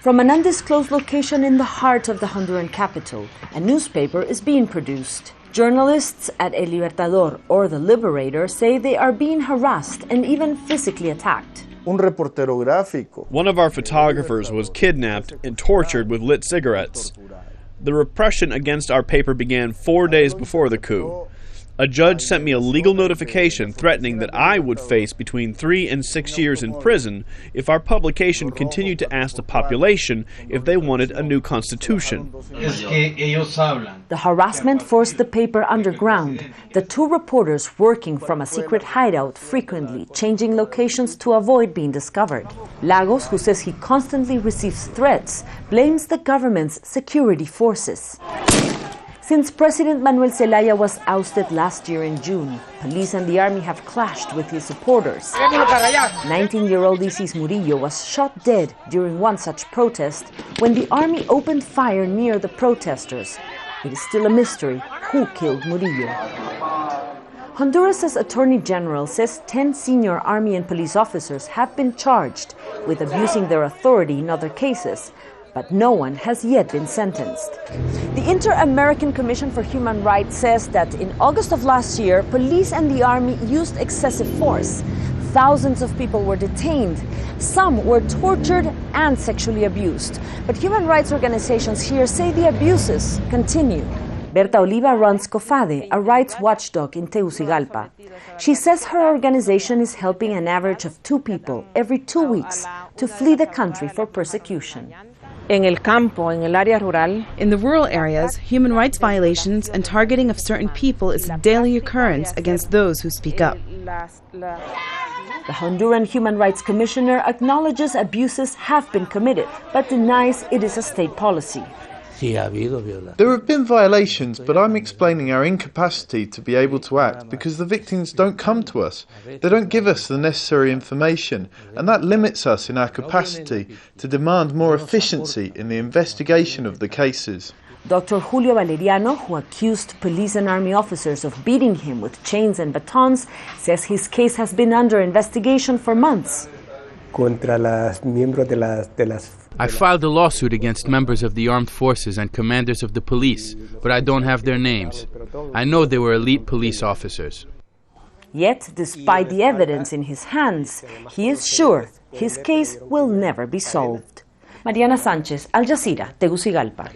From an undisclosed location in the heart of the Honduran capital, a newspaper is being produced. Journalists at El Libertador or The Liberator say they are being harassed and even physically attacked. One of our photographers was kidnapped and tortured with lit cigarettes. The repression against our paper began 4 days before the coup. A judge sent me a legal notification threatening that I would face between 3 and 6 years in prison if our publication continued to ask the population if they wanted a new constitution. The harassment forced the paper underground, the two reporters working from a secret hideout, frequently changing locations to avoid being discovered. Lagos, who says he constantly receives threats, blames the government's security forces. Since President Manuela Zelaya was ousted last year in June, police and the army have clashed with his supporters. 19-year-old Isis Murillo was shot dead during one such protest when the army opened fire near the protesters. It is still a mystery who killed Murillo. Honduras' Attorney General says 10 senior army and police officers have been charged with abusing their authority in other cases, but no one has yet been sentenced. The Inter-American Commission for Human Rights says that in August of last year, police and the army used excessive force. Thousands of people were detained. Some were tortured and sexually abused. But human rights organizations here say the abuses continue. BERTA OLIVA runs COFADE, a rights watchdog in Tegucigalpa. She says her organization is helping an average of 2 people every 2 weeks to flee the country for persecution. In the rural areas, human rights violations and targeting of certain people is a daily occurrence against those who speak up. The Honduran Human Rights Commissioner acknowledges abuses have been committed, but denies it is a state policy. There have been violations, but I'm explaining our incapacity to be able to act because the victims don't come to us. They don't give us the necessary information, and that limits us in our capacity to demand more efficiency in the investigation of the cases. Dr. Julio Valeriano, who accused police and army officers of beating him with chains and batons, says his case has been under investigation for months. I filed a lawsuit against members of the armed forces and commanders of the police, but I don't have their names. I know they were elite police officers. Yet, despite the evidence in his hands, he is sure his case will never be solved. Mariana Sanchez, Jazeera, Tegucigalpa.